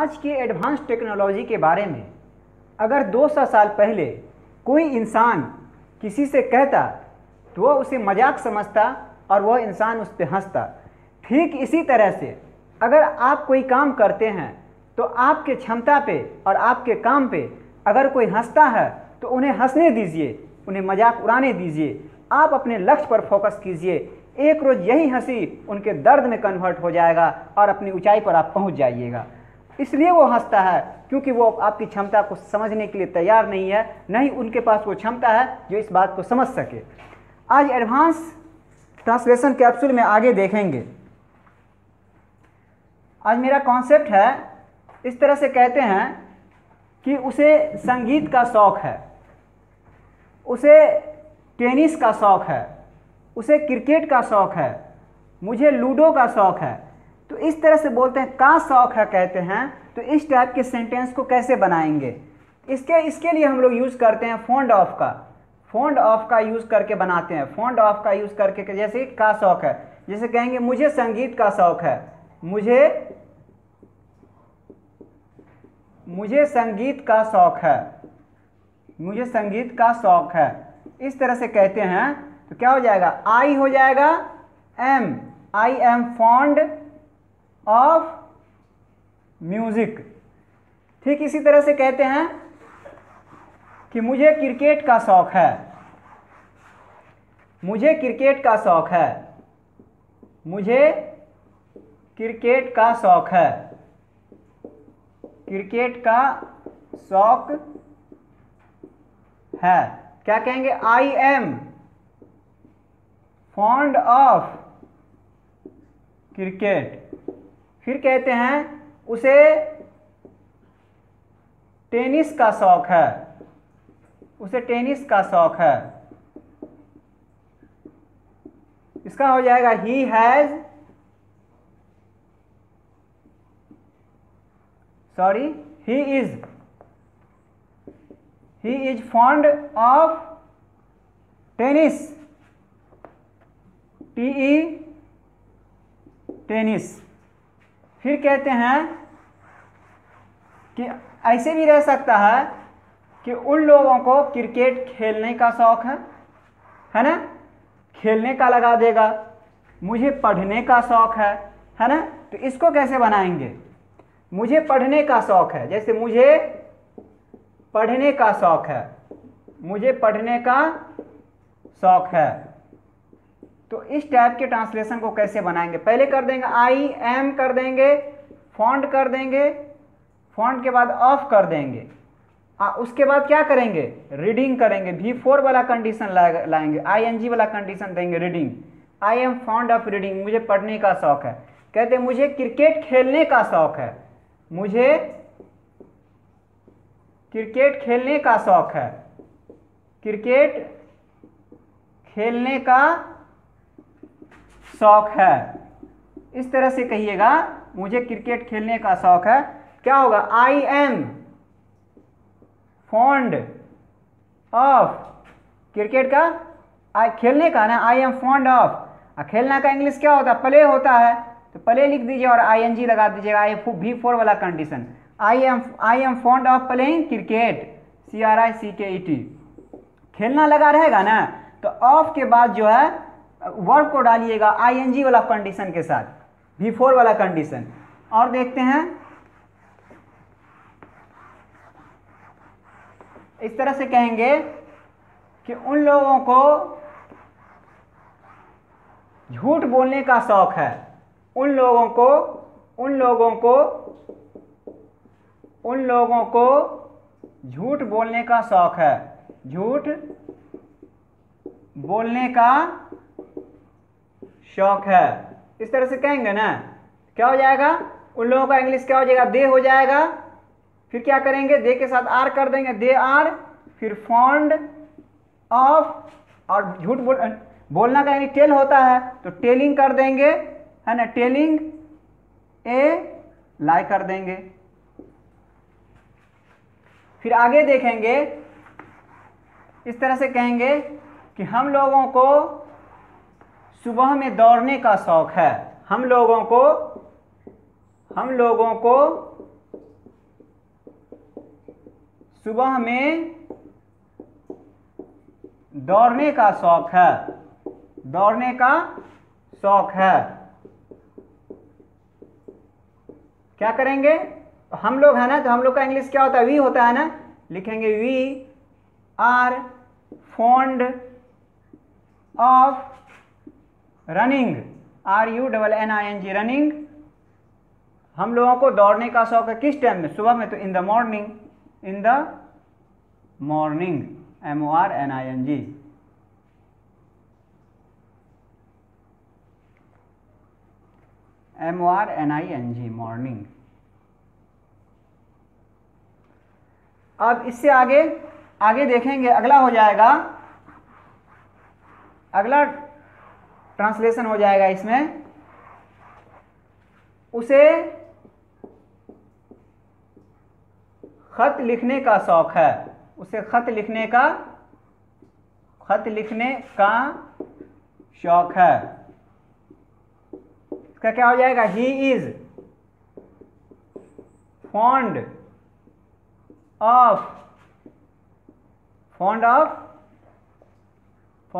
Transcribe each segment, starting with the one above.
आज की advance technology के बारे में अगर 200 साल पहले कोई इंसान किसी से कहता तो वह उसे मजाक समझता और वह इंसान उस पर हंसता। ठीक इसी तरह से अगर आप कोई काम करते हैं तो आपके क्षमता पे और आपके काम पे अगर कोई हंसता है तो उन्हें हंसने दीजिए, उन्हें मजाक उड़ाने दीजिए। आप अपने लक्ष्य पर फोकस कीजिए, एक रोज़ यही हंसी उनके दर्द में कन्वर्ट हो जाएगा और अपनी ऊंचाई पर आप पहुंच जाइएगा। इसलिए वो हंसता है क्योंकि वो आपकी क्षमता को समझने के लिए तैयार नहीं है, नहीं उनके पास वो क्षमता है जो इस बात को समझ सके। आज एडवांस ट्रांसलेशन कैप्सूल में आगे देखेंगे। आज मेरा कॉन्सेप्ट है, इस तरह से कहते हैं कि उसे संगीत का शौक़ है, उसे टेनिस का शौक़ है, उसे क्रिकेट का शौक़ है, मुझे लूडो का शौक़ है। तो इस तरह से बोलते हैं का शौक़ है कहते हैं। तो इस टाइप के सेंटेंस को कैसे बनाएंगे, इसके लिए हम लोग यूज़ करते हैं फॉन्ड ऑफ का। फॉन्ड ऑफ का यूज़ करके बनाते हैं। फॉन्ड ऑफ का यूज़ करके जैसे का शौक़ है, जैसे कहेंगे मुझे संगीत का शौक़ है, मुझे संगीत का शौक़ है, मुझे संगीत का शौक़ है। इस तरह से कहते हैं तो क्या हो जाएगा, आई हो जाएगा am, I am fond of music. ठीक इसी तरह से कहते हैं कि मुझे क्रिकेट का शौक़ है, मुझे क्रिकेट का शौक़ है, मुझे क्रिकेट का शौक़ है, क्रिकेट का शौक़ है। क्या कहेंगे, आई एम फॉन्ड ऑफ क्रिकेट। फिर कहते हैं उसे टेनिस का शौक़ है, उसे टेनिस का शौक़ है। इसका हो जाएगा he has, sorry he is fond of tennis, T E tennis. फिर कहते हैं कि ऐसे भी रह सकता है कि उन लोगों को क्रिकेट खेलने का शौक़ है ना, खेलने का लगा देगा। मुझे पढ़ने का शौक़ है ना। तो इसको कैसे बनाएंगे, मुझे पढ़ने का शौक़ है, जैसे मुझे पढ़ने का शौक़ है, मुझे पढ़ने का शौक़ है। तो इस टाइप के ट्रांसलेशन को कैसे बनाएंगे, पहले कर देंगे आई एम कर देंगे, फॉन्ट कर देंगे, फॉन्ट के बाद ऑफ कर देंगे। उसके बाद क्या करेंगे, रीडिंग करेंगे, V4 वाला कंडीशन लाएंगे, ING वाला कंडीशन देंगे, reading. I am fond of reading, मुझे पढ़ने का शौक़ है। कहते हैं मुझे क्रिकेट खेलने का शौक़ है, मुझे क्रिकेट खेलने का शौक़ है, क्रिकेट खेलने का शौक़ है। इस तरह से कहिएगा, मुझे क्रिकेट खेलने का शौक़ है। क्या होगा, आई एम फॉन्ड ऑफ क्रिकेट का, खेलने का ना, आई एम फॉन्ड ऑफ। खेलना का इंग्लिश क्या होता है, प्ले होता है, तो प्ले लिख दीजिए और ING लगा दीजिएगा, V4 वाला condition. I am fond of playing cricket, CRICKET। खेलना लगा रहेगा ना, तो ऑफ के बाद जो है वर्ब को डालिएगा ING वाला कंडीशन के साथ, V4 वाला कंडीशन। और देखते हैं, इस तरह से कहेंगे कि उन लोगों को झूठ बोलने का शौक़ है, उन लोगों को झूठ बोलने का शौक़ है, झूठ बोलने का शौक़ है। इस तरह से कहेंगे ना, क्या हो जाएगा, उन लोगों का इंग्लिश क्या हो जाएगा, दे हो जाएगा। फिर क्या करेंगे, दे के साथ आर कर देंगे, दे आर। फिर फॉन्ड ऑफ, और झूठ बोलना का यानी टेल होता है, तो टेलिंग कर देंगे, है ना, टेलिंग ए लाई कर देंगे। फिर आगे देखेंगे, इस तरह से कहेंगे कि हम लोगों को सुबह में दौड़ने का शौक़ है, हम लोगों को सुबह में दौड़ने का शौक है, दौड़ने का शौक है। क्या करेंगे हम लोग, है ना, तो हम लोग का इंग्लिश क्या होता है, वी होता है ना, लिखेंगे we are fond of running, RUNNING, running. हम लोगों को दौड़ने का शौक है किस टाइम में, सुबह में, तो in the morning, in the morning, MORNING। MORNING, morning. अब इससे आगे आगे देखेंगे, अगला हो जाएगा, अगला ट्रांसलेशन हो जाएगा इसमें, उसे खत लिखने का शौक है, उसे खत लिखने का शौक है। इसका क्या हो जाएगा, he is fond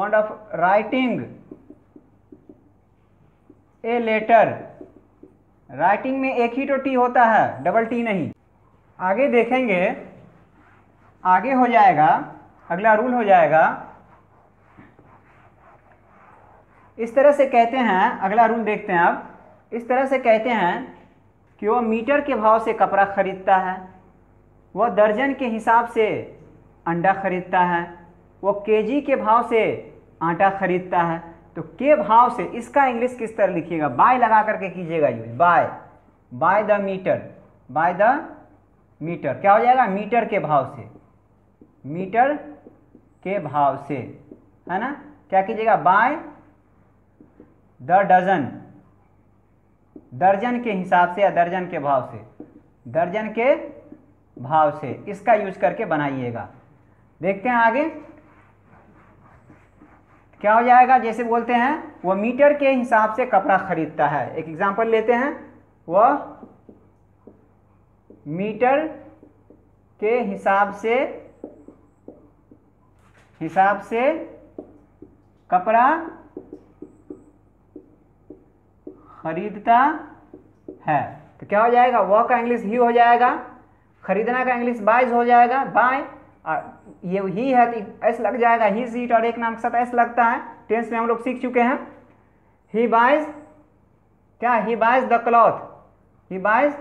of writing a letter. Writing में एक ही तो टी होता है, डबल टी नहीं। आगे देखेंगे, आगे हो जाएगा, अगला रूल हो जाएगा, इस तरह से कहते हैं, अगला रूल देखते हैं अब, इस तरह से कहते हैं कि वह मीटर के भाव से कपड़ा खरीदता है, वह दर्जन के हिसाब से अंडा खरीदता है, वह केजी के भाव से आटा खरीदता है। तो के भाव से इसका इंग्लिश किस तरह लिखिएगा, बाय लगा करके कीजिएगा use, by the metre, by the metre. क्या हो जाएगा, मीटर के भाव से, मीटर के भाव से, है ना। क्या कीजिएगा, बाय द डजन, दर्जन के हिसाब से या दर्जन के भाव से, दर्जन के भाव से, इसका यूज करके बनाइएगा। देखते हैं आगे क्या हो जाएगा। जैसे बोलते हैं वह मीटर के हिसाब से कपड़ा खरीदता है, एक एग्जांपल लेते हैं, वह मीटर के हिसाब से कपड़ा खरीदता है। तो क्या हो जाएगा, वह का इंग्लिश ही हो जाएगा, खरीदना का इंग्लिश बाइज हो जाएगा, बाय। ये ही है तो एस लग जाएगा, ही सीट और एक नाम के साथ एस लगता है, टेंस में हम लोग सीख चुके हैं। ही बाइज, क्या, he buys the cloth, he buys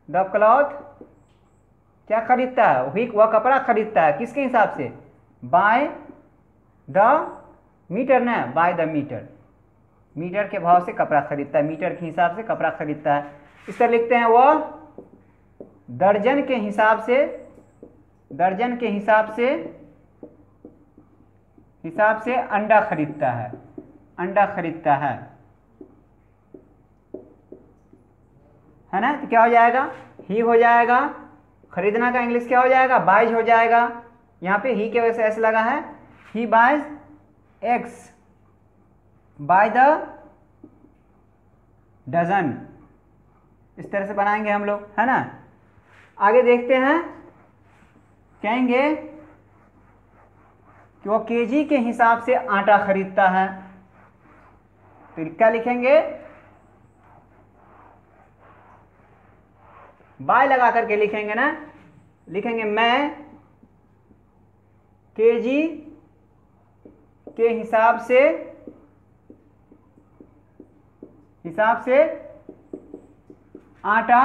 the cloth, क्या खरीदता है, वह कपड़ा खरीदता है, किसके हिसाब से, बाय द मीटर ना, बाय द मीटर, मीटर के भाव से कपड़ा खरीदता है, मीटर के हिसाब से कपड़ा खरीदता है। इस तरह लिखते हैं, वह दर्जन के हिसाब से, दर्जन के हिसाब से अंडा खरीदता है, अंडा खरीदता है ना। तो क्या हो जाएगा, ही हो जाएगा, खरीदना का इंग्लिश क्या हो जाएगा, बाइज हो जाएगा। यहाँ पे ही के वजह से ऐसे लगा है, he buys X by the dozen, इस तरह से बनाएंगे हम लोग, है ना। आगे देखते हैं, कहेंगे कि वो केजी के हिसाब से आटा खरीदता है। तो क्या लिखेंगे, बाय लगा करके लिखेंगे ना, लिखेंगे मैं केजी के हिसाब से आटा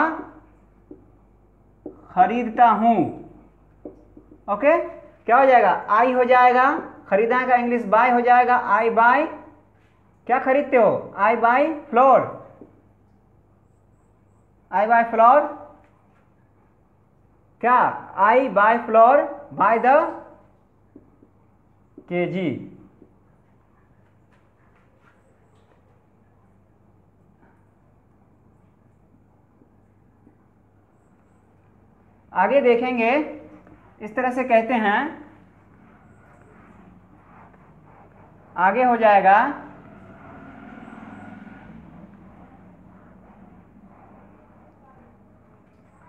खरीदता हूं। ओके, क्या हो जाएगा, आई हो जाएगा, खरीदना का इंग्लिश बाय हो जाएगा, आई बाय, क्या खरीदते हो, I buy flour, I buy flour, क्या, I buy flour by the KG. आगे देखेंगे, इस तरह से कहते हैं, आगे हो जाएगा,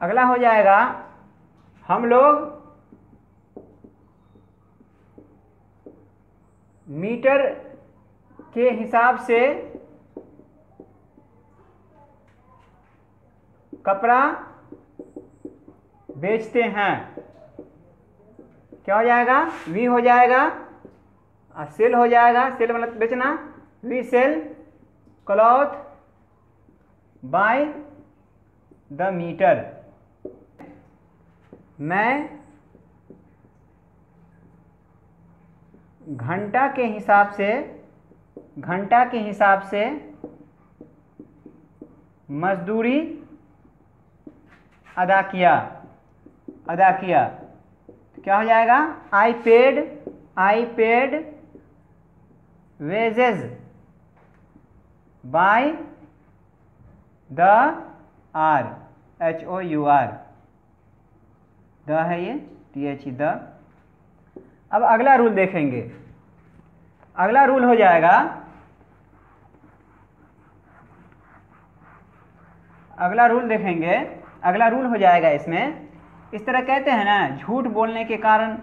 अगला हो जाएगा, हम लोग मीटर के हिसाब से कपड़ा बेचते हैं। क्या हो जाएगा? वी हो जाएगा और सेल हो जाएगा। सेल मतलब बेचना। We sell cloth by the metre. मैं घंटा के हिसाब से मजदूरी अदा किया। तो क्या हो जाएगा? I paid wages by the hour, HOUR, the है ये, THE द। अब अगला रूल देखेंगे। अगला रूल हो जाएगा, अगला रूल देखेंगे। अगला रूल हो जाएगा इसमें, इस तरह कहते हैं ना, झूठ बोलने के कारण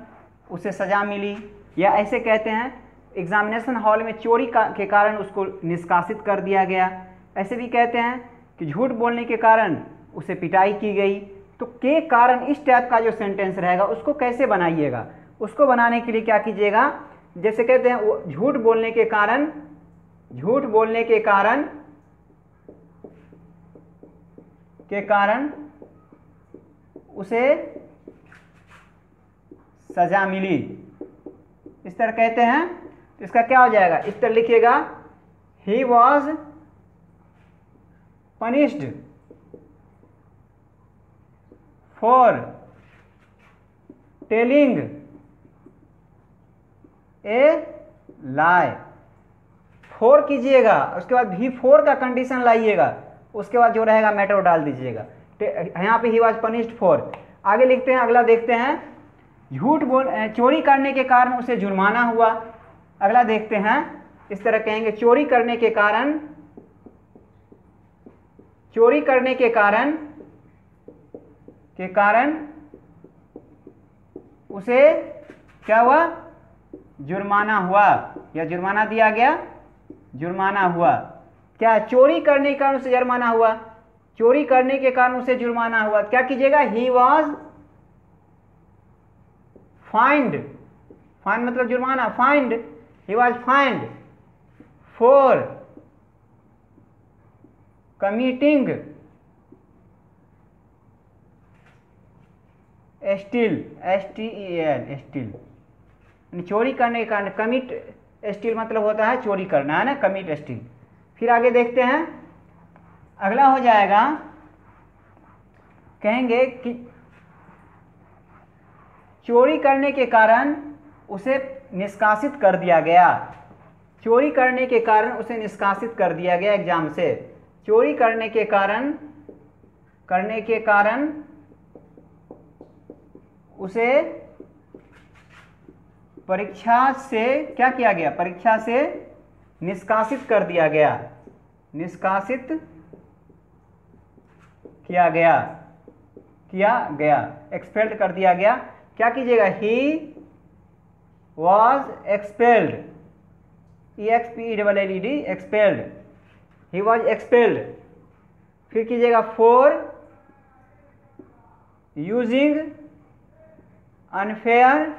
उसे सजा मिली, या ऐसे कहते हैं एग्जामिनेशन हॉल में चोरी के कारण उसको निष्कासित कर दिया गया। ऐसे भी कहते हैं कि झूठ बोलने के कारण उसे पिटाई की गई। तो के कारण इस टाइप का जो सेंटेंस रहेगा उसको कैसे बनाइएगा? उसको बनाने के लिए क्या कीजिएगा, जैसे कहते हैं वो झूठ बोलने के कारण उसे सजा मिली, इस तरह कहते हैं। तो इसका क्या हो जाएगा? इस तरह लिखिएगा, he was punished for telling a lie. Four कीजिएगा, उसके बाद भी फोर का कंडीशन लाइएगा, उसके बाद जो रहेगा मैटर डाल दीजिएगा। यहाँ पे ही वॉज पनिश्ड फॉर। आगे लिखते हैं, अगला देखते हैं, चोरी करने के कारण उसे जुर्माना हुआ। अगला देखते हैं, इस तरह कहेंगे, चोरी करने के कारण उसे क्या हुआ? जुर्माना हुआ, या जुर्माना दिया गया, जुर्माना हुआ। क्या? चोरी करने के कारण उसे जुर्माना हुआ। चोरी करने के कारण उसे जुर्माना हुआ, क्या कीजिएगा? He was find. फाइन मतलब जुर्माना, find, he was find for committing steel, STEL, steel. चोरी करने के कारण, कमिट स्टील मतलब होता है चोरी करना, है ना, कमिट स्टील। फिर आगे देखते हैं, अगला हो जाएगा, कहेंगे कि चोरी करने के कारण उसे निष्कासित कर दिया गया। चोरी करने के कारण उसे निष्कासित कर दिया गया एग्जाम से। चोरी करने के कारण उसे परीक्षा से क्या किया गया? परीक्षा से निष्कासित कर दिया गया, निष्कासित किया गया, एक्सपेल्ड कर दिया गया। क्या कीजिएगा? He was expelled, EXPELLED, expelled, he was expelled. फिर कीजिएगा, for using unfair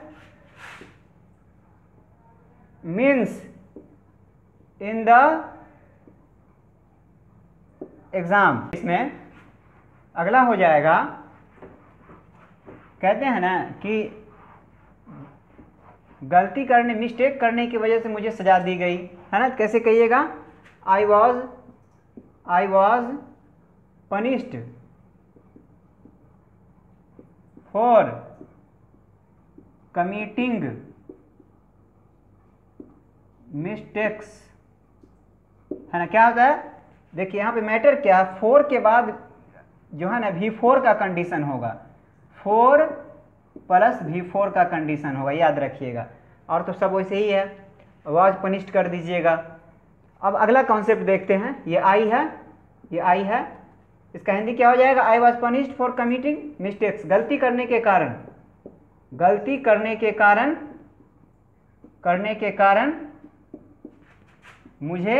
means in the exam. इसमें अगला हो जाएगा, कहते हैं ना कि गलती करने, मिस्टेक करने की वजह से मुझे सजा दी गई, है ना। कैसे कहिएगा? I was punished for committing mistakes, है ना। क्या होता है? देखिए यहाँ पे मैटर क्या है, फोर के बाद जो है ना V4 का कंडीशन होगा, 4 + V4 का कंडीशन होगा, याद रखिएगा। और तो सब वैसे ही है, वॉज पनिश्ड कर दीजिएगा। अब अगला कॉन्सेप्ट देखते हैं, ये आई है, इसका हिंदी क्या हो जाएगा? I was punished for committing mistakes, गलती करने के कारण मुझे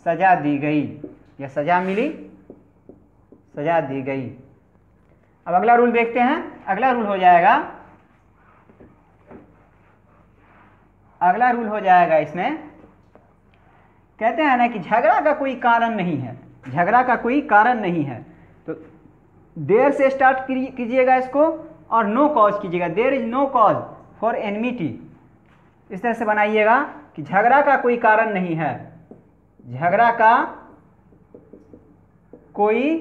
सजा दी गई या सजा मिली, सजा दी गई। अब अगला रूल देखते हैं। अगला रूल हो जाएगा, अगला रूल हो जाएगा इसमें, कहते हैं ना कि झगड़ा का कोई कारण नहीं है, झगड़ा का कोई कारण नहीं है, तो देयर से स्टार्ट कीजिएगा इसको और नो कॉज कीजिएगा। There is no cause for enmity, इस तरह से बनाइएगा कि झगड़ा का कोई कारण नहीं है, झगड़ा का कोई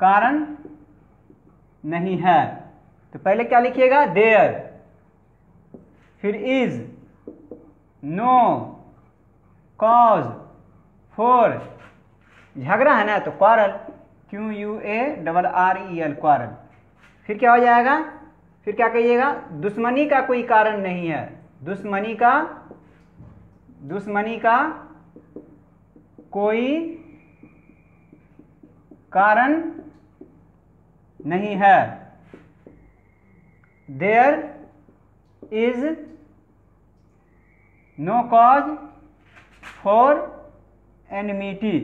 कारण नहीं है। तो पहले क्या लिखिएगा, देयर, फिर इज नो कॉज फॉर, झगड़ा है ना तो क्वारल, QUARREL क्वारल। फिर क्या हो जाएगा, फिर क्या कहिएगा, दुश्मनी का कोई कारण नहीं है, दुश्मनी का कोई कारण नहीं है। There is no cause for enmity.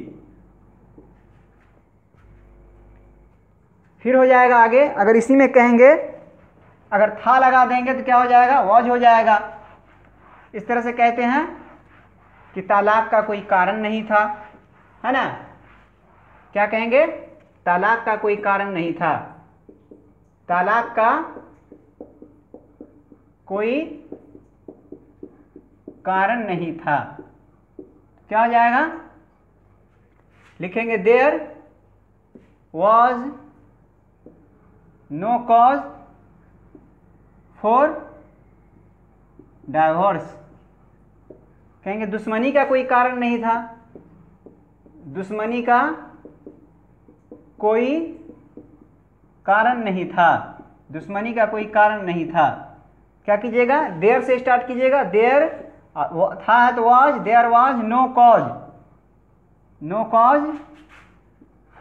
फिर हो जाएगा आगे, अगर इसी में कहेंगे, अगर था लगा देंगे तो क्या हो जाएगा, वॉज हो जाएगा। इस तरह से कहते हैं कि तालाक का कोई कारण नहीं था, है ना, क्या कहेंगे, तालाक का कोई कारण नहीं था, तालाक का कोई कारण नहीं था। क्या हो जाएगा, लिखेंगे there was no cause for divorce. कहेंगे दुश्मनी का कोई कारण नहीं था, दुश्मनी का कोई कारण नहीं था, दुश्मनी का कोई कारण नहीं था। क्या कीजिएगा, देयर से स्टार्ट कीजिएगा, देयर था है तो was, there was no cause, no cause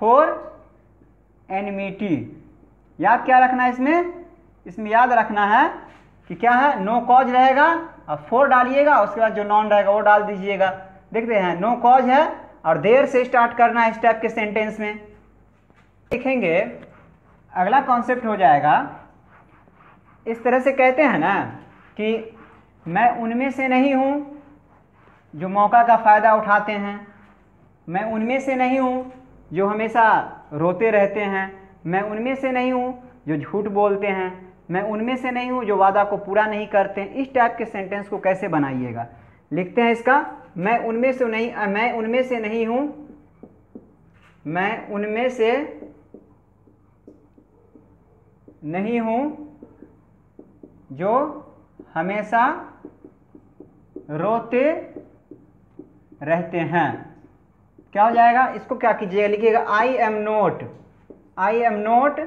for enmity. याद क्या रखना है इसमें, इसमें याद रखना है कि क्या है, नो कॉज रहेगा, अब फॉर डालिएगा, उसके बाद जो नॉन रहेगा वो डाल दीजिएगा। देखते हैं, नो कॉज है और देयर से स्टार्ट करना है इस टाइप के सेंटेंस में। देखेंगे अगला कॉन्सेप्ट हो जाएगा, इस तरह से कहते हैं ना कि मैं उनमें से नहीं हूँ जो मौका का फ़ायदा उठाते हैं, मैं उनमें से नहीं हूँ जो हमेशा रोते रहते हैं, मैं उनमें से नहीं हूँ जो झूठ बोलते हैं, मैं उनमें से नहीं हूँ जो वादा को पूरा नहीं करते हैं। इस टाइप के सेंटेंस को कैसे बनाइएगा, लिखते हैं इसका, मैं उनमें से नहीं, मैं उनमें से नहीं हूँ, मैं उनमें से नहीं हूँ जो हमेशा रोते रहते हैं। क्या हो जाएगा, इसको क्या कीजिएगा, लिखिएगा I am not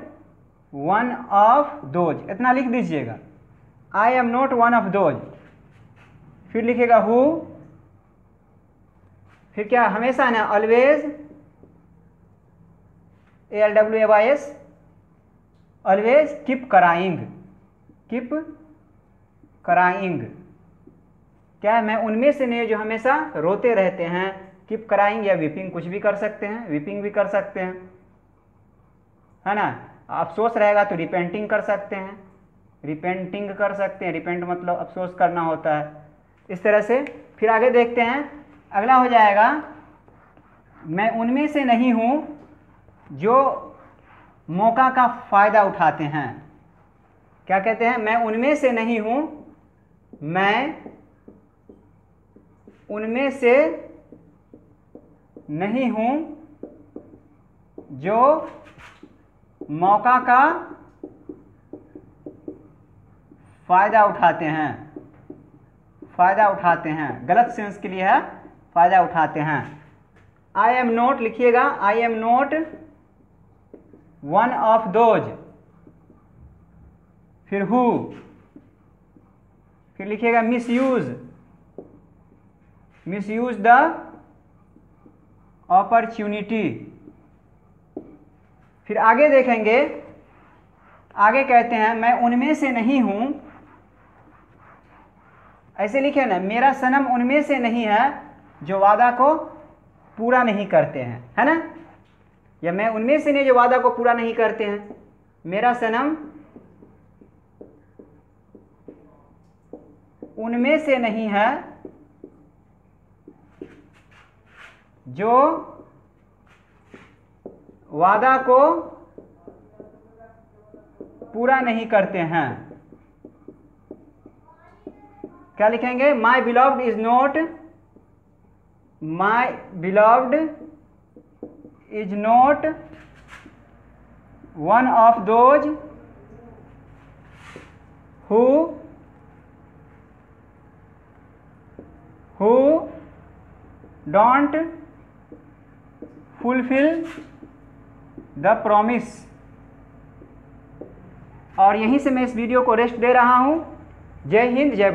one of those, इतना लिख दीजिएगा, I am not one of those. फिर लिखिएगा हु, फिर क्या हमेशा ना, always, ALWAYS, always keep crying, keep crying. क्या है, मैं उनमें से नहीं जो हमेशा रोते रहते हैं, कीप कराइंग या वीपिंग, कुछ भी कर सकते हैं, वीपिंग भी कर सकते हैं, है ना। अफसोस रहेगा तो रिपेंटिंग कर सकते हैं, रिपेंटिंग कर सकते हैं, रिपेंट मतलब अफसोस करना होता है। इस तरह से फिर आगे देखते हैं, अगला हो जाएगा, मैं उनमें से नहीं हूँ जो मौका का फ़ायदा उठाते हैं। क्या कहते हैं, मैं उनमें से नहीं हूँ, मैं उनमें से नहीं हूँ जो मौका का फ़ायदा उठाते हैं, फ़ायदा उठाते हैं, गलत सेंस के लिए है, फ़ायदा उठाते हैं। आई एम नॉट लिखिएगा, I am not one of those, फिर हु, फिर लिखिएगा मिसयूज, मिसयूज द अपॉर्चुनिटी। फिर आगे देखेंगे, आगे कहते हैं मैं उनमें से नहीं हूं ऐसे लिखे ना, मेरा सनम उनमें से नहीं है जो वादा को पूरा नहीं करते हैं, है ना, या मैं उनमें से नहीं जो वादा को पूरा नहीं करते हैं। मेरा सनम उनमें से नहीं है जो वादा को पूरा नहीं करते हैं। क्या लिखेंगे? My beloved is not, my beloved is not one of those who don't fulfill the promise। और यहीं से मैं इस वीडियो को रेस्ट दे रहा हूं। जय हिंद, जय